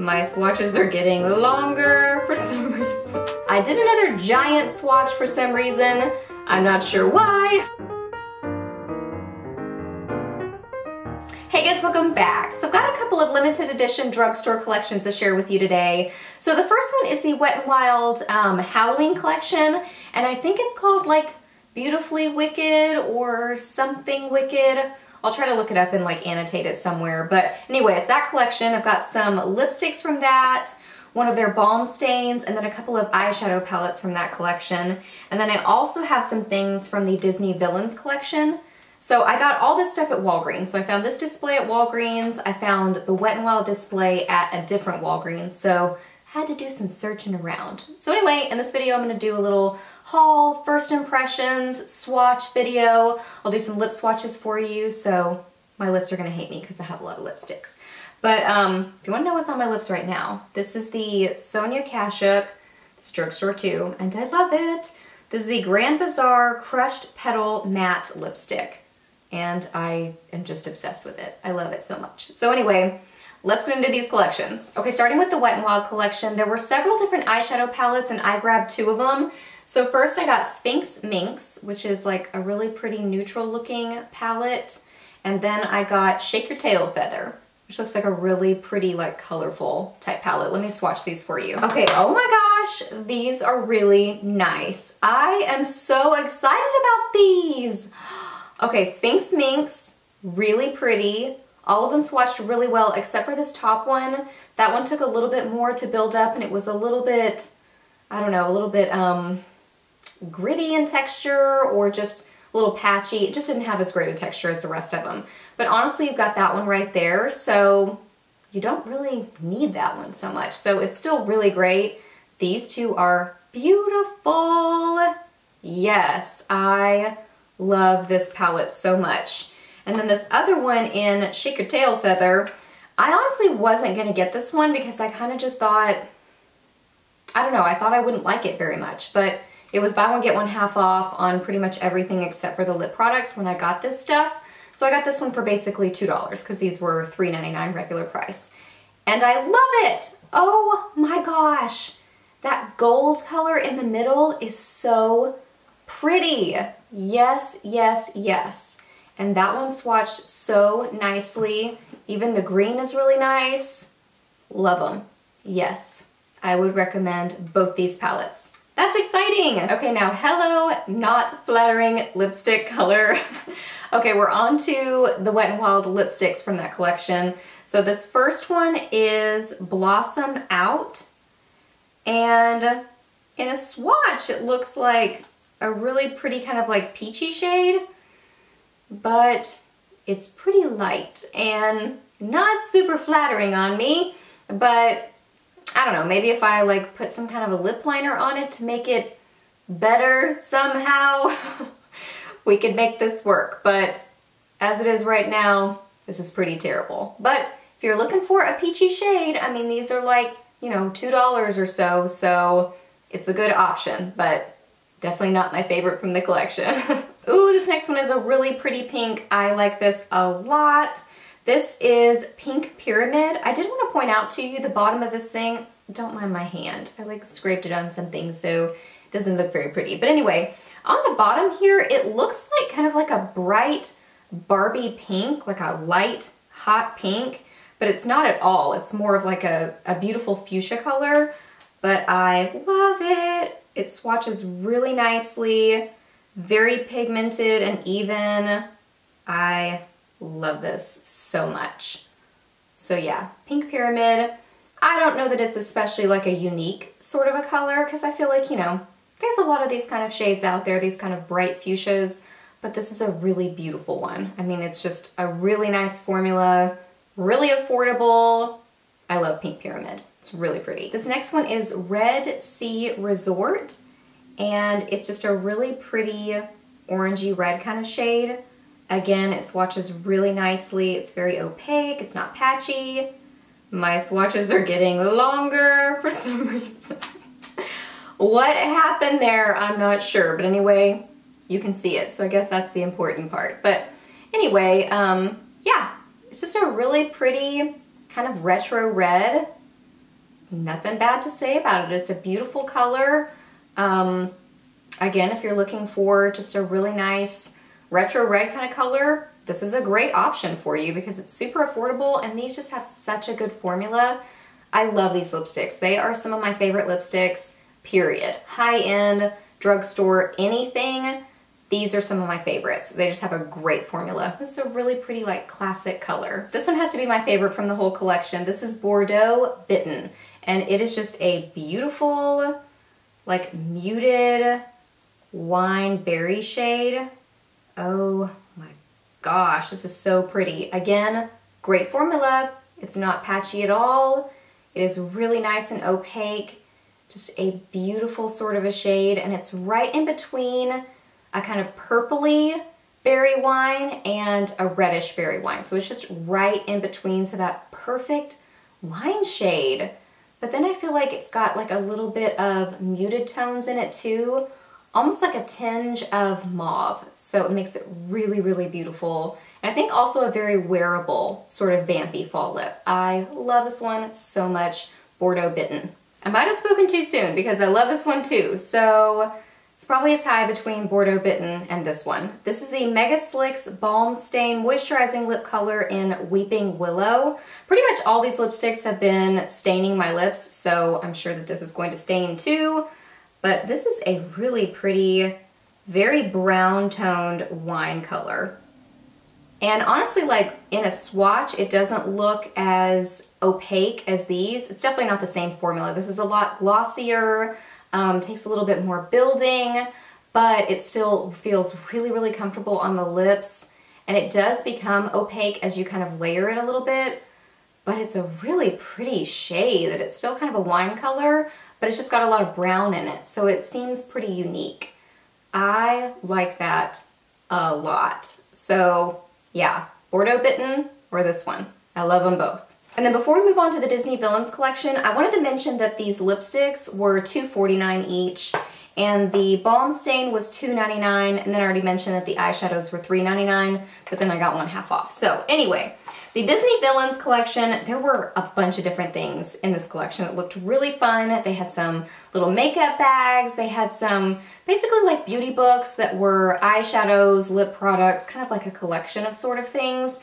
My swatches are getting longer for some reason. I did another giant swatch for some reason. I'm not sure why. Hey guys, welcome back. So I've got a couple of limited edition drugstore collections to share with you today. So the first one is the Wet n Wild Halloween collection, and I think it's called like Beautifully Wicked or something Wicked. I'll try to look it up and like annotate it somewhere. But anyway, it's that collection. I've got some lipsticks from that, one of their balm stains, and then a couple of eyeshadow palettes from that collection. And then I also have some things from the Disney Villains collection. So I got all this stuff at Walgreens. So I found this display at Walgreens. I found the Wet n Wild display at a different Walgreens. So I had to do some searching around. So anyway, in this video I'm going to do a little haul, first impressions, swatch video. I'll do some lip swatches for you. So my lips are going to hate me because I have a lot of lipsticks. But if you want to know what's on my lips right now, this is the Sonia Kashuk. It's Drugstore too, and I love it. This is the Grand Bazaar Crushed Petal Matte Lipstick. And I am just obsessed with it. I love it so much. So anyway, let's get into these collections. Okay, starting with the Wet n Wild collection, there were several different eyeshadow palettes and I grabbed two of them. So first I got Sphinx Minx, which is like a really pretty neutral looking palette. And then I got Shake Your Tail Feather, which looks like a really pretty like colorful type palette. Let me swatch these for you. Okay, oh my gosh, these are really nice. I am so excited about these. Okay, Sphinx Minx, really pretty. All of them swatched really well except for this top one. That one took a little bit more to build up and it was a little bit, I don't know, a little bit gritty in texture or just a little patchy. It just didn't have as great a texture as the rest of them. But honestly, you've got that one right there, so you don't really need that one so much. So it's still really great. These two are beautiful. Yes, I love this palette so much. And then this other one in Shake Your Tail Feather, I honestly wasn't gonna get this one because I kind of just thought, I don't know, I thought I wouldn't like it very much, but it was buy one get one half off on pretty much everything except for the lip products when I got this stuff. So I got this one for basically $2 because these were $3.99 regular price. And I love it! Oh my gosh! That gold color in the middle is so pretty. Yes, yes, yes. And that one swatched so nicely. Even the green is really nice. Love them. Yes, I would recommend both these palettes. That's exciting. Okay, now hello, not flattering lipstick color. Okay, we're on to the Wet n Wild lipsticks from that collection. So this first one is Blossom Out. And in a swatch, it looks like a really pretty kind of like peachy shade, but it's pretty light and not super flattering on me, but I don't know, maybe if I like put some kind of a lip liner on it to make it better somehow, we could make this work. But as it is right now, this is pretty terrible. But if you're looking for a peachy shade, I mean, these are like, you know, $2 or so, so it's a good option, but definitely not my favorite from the collection. Ooh, this next one is a really pretty pink. I like this a lot. This is Pink Pyramid. I did want to point out to you the bottom of this thing. Don't mind my hand. I like scraped it on something so it doesn't look very pretty. But anyway, on the bottom here, it looks like kind of like a bright Barbie pink, like a light, hot pink, but it's not at all. It's more of like a beautiful fuchsia color, but I love it. It swatches really nicely, very pigmented and even. I love this so much. So yeah, Pink Pyramid. I don't know that it's especially like a unique sort of a color because I feel like, you know, there's a lot of these kind of shades out there, these kind of bright fuchsias, but this is a really beautiful one. I mean, it's just a really nice formula, really affordable. I love Pink Pyramid. It's really pretty. This next one is Red Sea Resort, and it's just a really pretty orangey red kind of shade. Again, it swatches really nicely. It's very opaque. It's not patchy. My swatches are getting longer for some reason. What happened there, I'm not sure. But anyway, you can see it. So I guess that's the important part. But anyway, yeah, it's just a really pretty kind of retro red. nothing bad to say about it. It's a beautiful color. Again, if you're looking for just a really nice retro red kind of color, this is a great option for you because it's super affordable and these just have such a good formula. I love these lipsticks. They are some of my favorite lipsticks, period. High-end, drugstore, anything. These are some of my favorites. They just have a great formula. This is a really pretty, like, classic color. This one has to be my favorite from the whole collection. This is Bordeaux Bitten, and it is just a beautiful, like, muted wine berry shade. Oh my gosh, this is so pretty. Again, great formula. It's not patchy at all. It is really nice and opaque. Just a beautiful sort of a shade, and it's right in between a kind of purpley berry wine and a reddish berry wine. So it's just right in between, so that perfect wine shade. But then I feel like it's got like a little bit of muted tones in it too, almost like a tinge of mauve. So it makes it really, really beautiful. And I think also a very wearable sort of vampy fall lip. I love this one so much, Bordeaux Bitten. I might have spoken too soon because I love this one too. So it's probably a tie between Bordeaux Bitten and this one. This is the Megaslicks Balm Stain Moisturizing Lip Color in Weeping Willow. Pretty much all these lipsticks have been staining my lips, so I'm sure that this is going to stain too. But this is a really pretty, very brown toned wine color. And honestly, like in a swatch, it doesn't look as opaque as these. It's definitely not the same formula. This is a lot glossier, takes a little bit more building, but it still feels really, really comfortable on the lips. And it does become opaque as you kind of layer it a little bit, but it's a really pretty shade that it's still kind of a wine color, but it's just got a lot of brown in it. So it seems pretty unique. I like that a lot. So yeah, Bordeaux Bitten or this one. I love them both. And then before we move on to the Disney Villains collection, I wanted to mention that these lipsticks were $2.49 each, and the Balm Stain was $2.99, and then I already mentioned that the eyeshadows were $3.99, but then I got one half off. So anyway, the Disney Villains collection, there were a bunch of different things in this collection that looked really fun. They had some little makeup bags, they had some basically like beauty books that were eyeshadows, lip products, kind of like a collection of sort of things.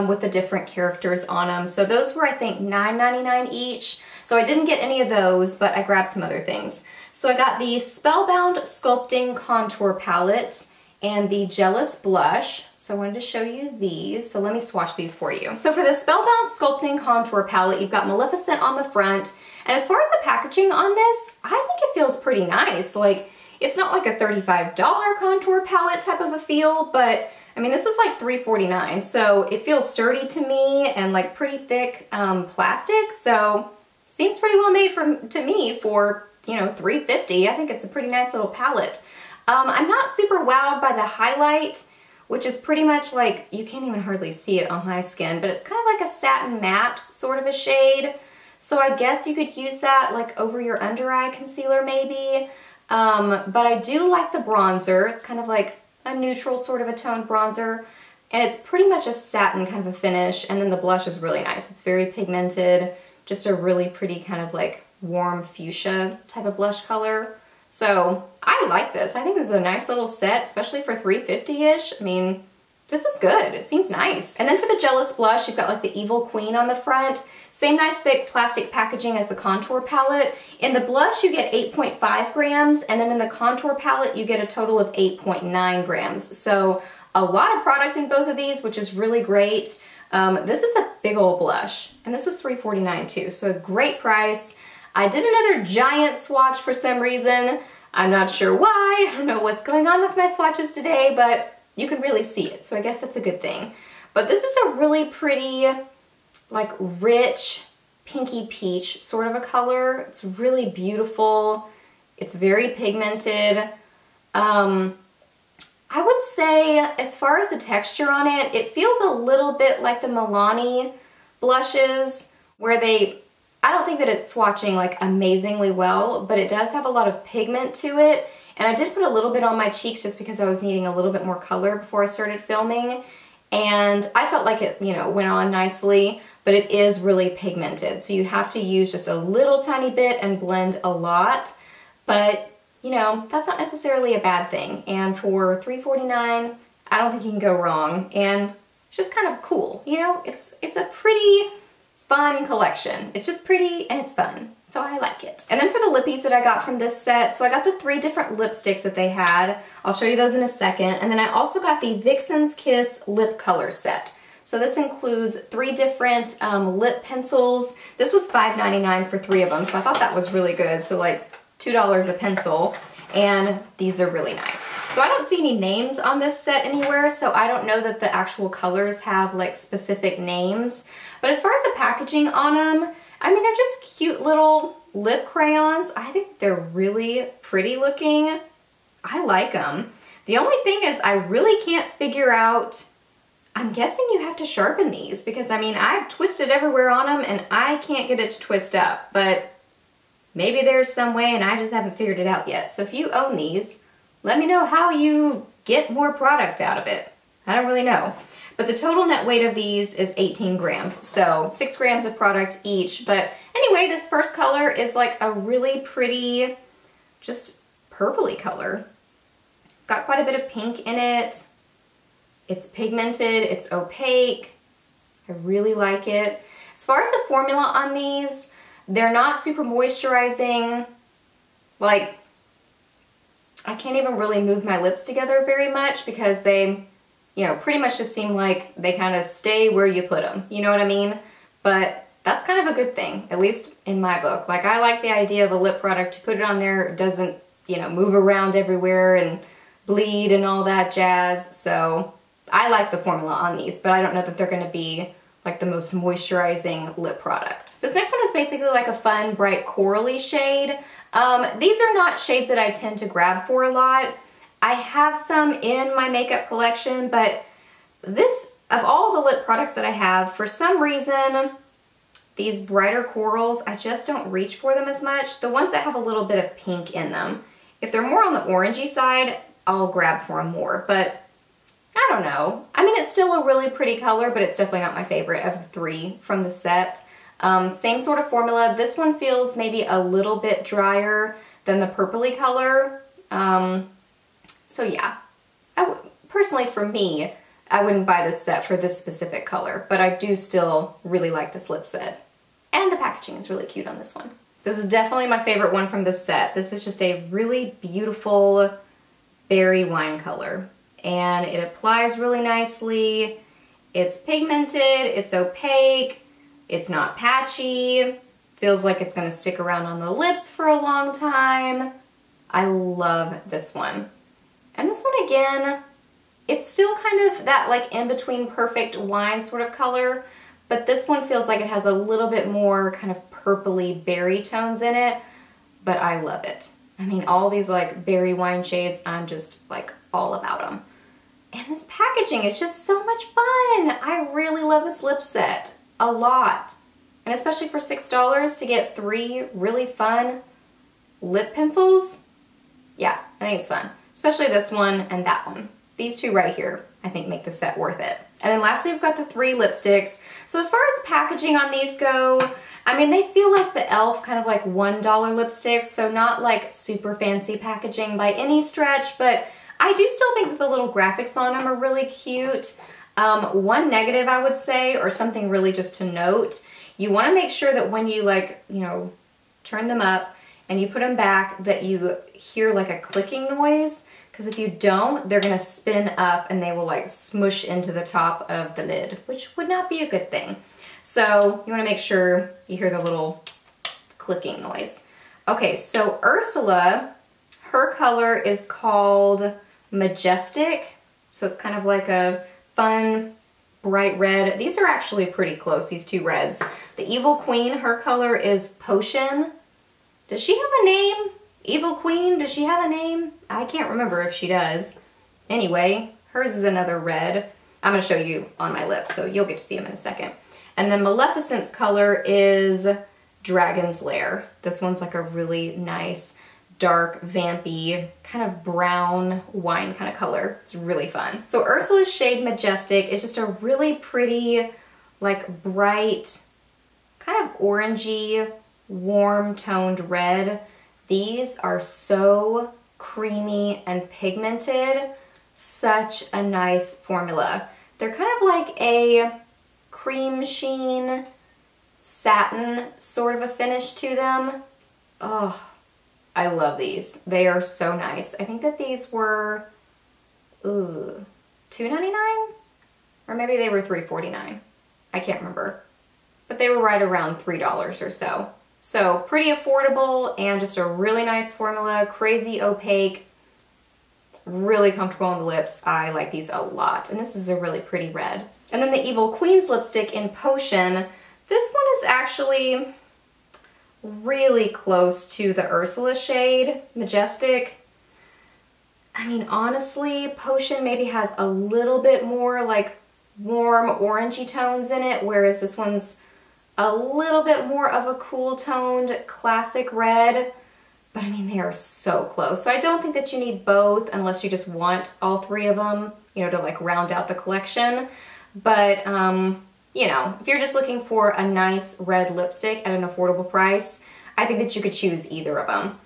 With the different characters on them. So those were, I think, $9.99 each. So I didn't get any of those, but I grabbed some other things. So I got the Spellbound Sculpting Contour Palette and the Jealous Blush. So I wanted to show you these. So let me swatch these for you. So for the Spellbound Sculpting Contour Palette, you've got Maleficent on the front. And as far as the packaging on this, I think it feels pretty nice. Like, it's not like a $35 contour palette type of a feel, but I mean, this was like $3.49, so it feels sturdy to me and like pretty thick plastic, so seems pretty well made to me for, you know, $3.50. I think it's a pretty nice little palette. I'm not super wowed by the highlight, which is pretty much like, you can't even hardly see it on my skin, but it's kind of like a satin matte sort of a shade. So I guess you could use that like over your under eye concealer maybe. But I do like the bronzer. It's kind of like a neutral sort of a toned bronzer, and it's pretty much a satin kind of a finish, and then the blush is really nice. It's very pigmented, just a really pretty kind of like warm fuchsia type of blush color. So I like this. I think this is a nice little set, especially for $3.50-ish. I mean, this is good. It seems nice. And then for the Jealous Blush, you've got like the Evil Queen on the front. Same nice thick plastic packaging as the contour palette. In the blush, you get 8.5 grams, and then in the contour palette, you get a total of 8.9 grams. So a lot of product in both of these, which is really great. This is a big old blush, and this was $3.49 too, so a great price. I did another giant swatch for some reason. I'm not sure why. I don't know what's going on with my swatches today, but you can really see it, so I guess that's a good thing. But this is a really pretty, like rich, pinky peach sort of a color. It's really beautiful. It's very pigmented. I would say, as far as the texture on it, it feels a little bit like the Milani blushes, where I don't think that it's swatching like amazingly well, but it does have a lot of pigment to it. And I did put a little bit on my cheeks just because I was needing a little bit more color before I started filming. And I felt like it, you know, went on nicely. but it is really pigmented. So you have to use just a little tiny bit and blend a lot, but you know, that's not necessarily a bad thing. And for $3.49, I don't think you can go wrong. And it's just kind of cool, you know? It's a pretty fun collection. It's just pretty and it's fun. So I like it. And then for the lippies that I got from this set, so I got the 3 different lipsticks that they had. I'll show you those in a second. And then I also got the Vixen's Kiss lip color set. So this includes 3 different lip pencils. This was $5.99 for 3 of them, so I thought that was really good. So like $2 a pencil, and these are really nice. So I don't see any names on this set anywhere, so I don't know that the actual colors have like specific names. But as far as the packaging on them, I mean, they're just cute little lip crayons. I think they're really pretty looking. I like them. The only thing is I really can't figure out, I'm guessing you have to sharpen these because I mean, I've twisted everywhere on them and I can't get it to twist up, but maybe there's some way and I just haven't figured it out yet. So if you own these, let me know how you get more product out of it. I don't really know. But the total net weight of these is 18 grams. So 6 grams of product each. But anyway, this first color is like a really pretty, just purpley color. It's got quite a bit of pink in it. It's pigmented, it's opaque. I really like it. As far as the formula on these, they're not super moisturizing. Like, I can't even really move my lips together very much because they, you know, pretty much just seem like they kind of stay where you put them. You know what I mean? But that's kind of a good thing, at least in my book. Like, I like the idea of a lip product. You put it on there, it doesn't, you know, move around everywhere and bleed and all that jazz. So I like the formula on these, but I don't know that they're gonna be like the most moisturizing lip product. This next one is basically like a fun, bright corally shade. These are not shades that I tend to grab for a lot. I have some in my makeup collection, but this, of all the lip products that I have, for some reason, these brighter corals, I just don't reach for them as much. The ones that have a little bit of pink in them. If they're more on the orangey side, I'll grab for them more, but I don't know. I mean, it's still a really pretty color, but it's definitely not my favorite of the 3 from the set. Same sort of formula. This one feels maybe a little bit drier than the purpley color. So yeah, personally for me, I wouldn't buy this set for this specific color, but I do still really like this lip set. And the packaging is really cute on this one. This is definitely my favorite one from this set. This is just a really beautiful berry wine color. And it applies really nicely. It's pigmented, it's opaque, it's not patchy, feels like it's gonna stick around on the lips for a long time. I love this one. And this one again, it's still kind of that like in-between perfect wine sort of color, but this one feels like it has a little bit more kind of purpley berry tones in it, but I love it. I mean, all these like berry wine shades, I'm just like all about them. And this packaging is just so much fun. I really love this lip set a lot. And especially for $6 to get 3 really fun lip pencils. Yeah, I think it's fun. Especially this one and that one. These 2 right here, I think make the set worth it. And then lastly, we've got the 3 lipsticks. So as far as packaging on these go, I mean, they feel like the e.l.f. kind of like $1 lipsticks. So not like super fancy packaging by any stretch, but I do still think that the little graphics on them are really cute. One negative I would say, or something really just to note, you want to make sure that when you like, you know, turn them up and you put them back that you hear like a clicking noise, because if you don't, they're going to spin up and they will like smush into the top of the lid, which would not be a good thing. So you want to make sure you hear the little clicking noise. Okay, so Ursula, her color is called Majestic, so it's kind of like a fun bright red. These are actually pretty close, these 2 reds. The Evil Queen, her color is Potion. Does she have a name? Evil Queen, does she have a name? I can't remember if she does. Anyway, hers is another red. I'm going to show you on my lips, so you'll get to see them in a second. And then Maleficent's color is Dragon's Lair. This one's like a really nice dark, vampy, kind of brown wine kind of color. It's really fun. So Ursula's shade Majestic is just a really pretty like bright, kind of orangey, warm toned red. These are so creamy and pigmented. Such a nice formula. They're kind of like a cream sheen, satin sort of a finish to them. Oh, I love these. They are so nice. I think that these were, ooh, $2.99? Or maybe they were $3.49. I can't remember. But they were right around $3 or so. So pretty affordable and just a really nice formula, crazy opaque, really comfortable on the lips. I like these a lot. And this is a really pretty red. And then the Evil Queen's lipstick in Potion. This one is actually really close to the Ursula shade, Majestic. I mean, honestly, Potion maybe has a little bit more like warm orangey tones in it, whereas this one's a little bit more of a cool toned classic red. But I mean, they are so close. So I don't think that you need both unless you just want all three of them, you know, to like round out the collection. But, you know, if you're just looking for a nice red lipstick at an affordable price, I think that you could choose either of them.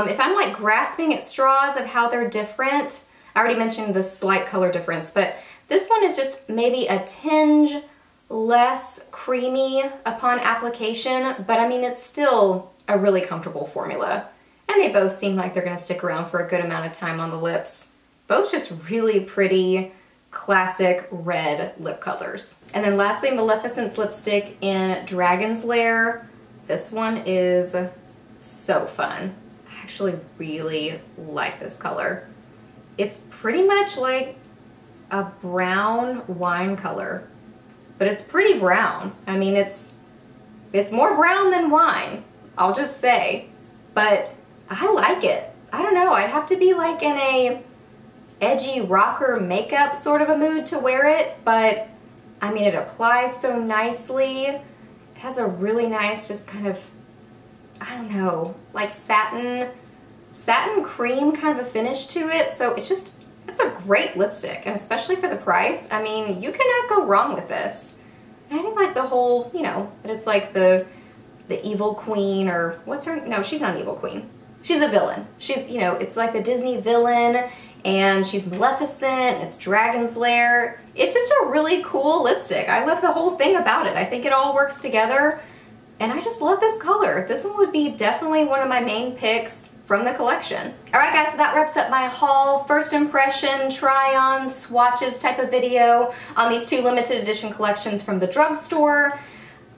If I'm like grasping at straws of how they're different, I already mentioned the slight color difference, but this one is just maybe a tinge less creamy upon application, but I mean, it's still a really comfortable formula. And they both seem like they're gonna stick around for a good amount of time on the lips. Both just really pretty, classic red lip colors. And then lastly, Maleficent's lipstick in Dragon's Lair. This one is so fun. I actually really like this color. It's pretty much like a brown wine color, but it's pretty brown. I mean, it's more brown than wine, I'll just say, but I like it. I don't know, I'd have to be like in a edgy rocker makeup sort of a mood to wear it, but I mean, it applies so nicely. It has a really nice, just kind of, I don't know, like satin cream kind of a finish to it. So it's a great lipstick, and especially for the price, I mean, you cannot go wrong with this. And I think like the whole, you know, that it's like the evil queen, or what's her, no, she's not an evil queen. She's a villain. She's, you know, it's like the Disney villain, and she's Maleficent, it's Dragon's Lair. It's just a really cool lipstick. I love the whole thing about it. I think it all works together, and I just love this color. This one would be definitely one of my main picks from the collection. All right guys, so that wraps up my haul, first impression, try-on, swatches type of video on these two limited edition collections from the drugstore.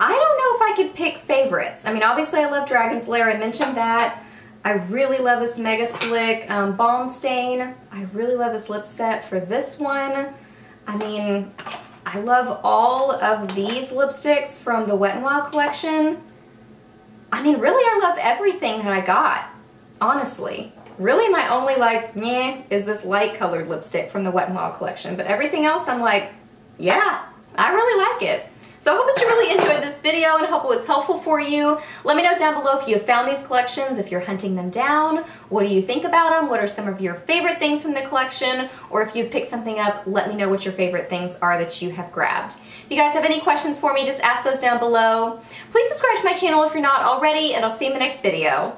I don't know if I could pick favorites. I mean, obviously I love Dragon's Lair, I mentioned that. I really love this Megaslick Balm Stain. I really love this lip set for this one. I mean, I love all of these lipsticks from the Wet n Wild collection. I mean, really, I love everything that I got, honestly. Really, my only like, meh, is this light colored lipstick from the Wet n Wild collection. But everything else, I'm like, yeah, I really like it. So I hope that you really enjoyed this video and hope it was helpful for you. Let me know down below if you have found these collections, if you're hunting them down. What do you think about them? What are some of your favorite things from the collection? Or if you've picked something up, let me know what your favorite things are that you have grabbed. If you guys have any questions for me, just ask those down below. Please subscribe to my channel if you're not already, and I'll see you in the next video.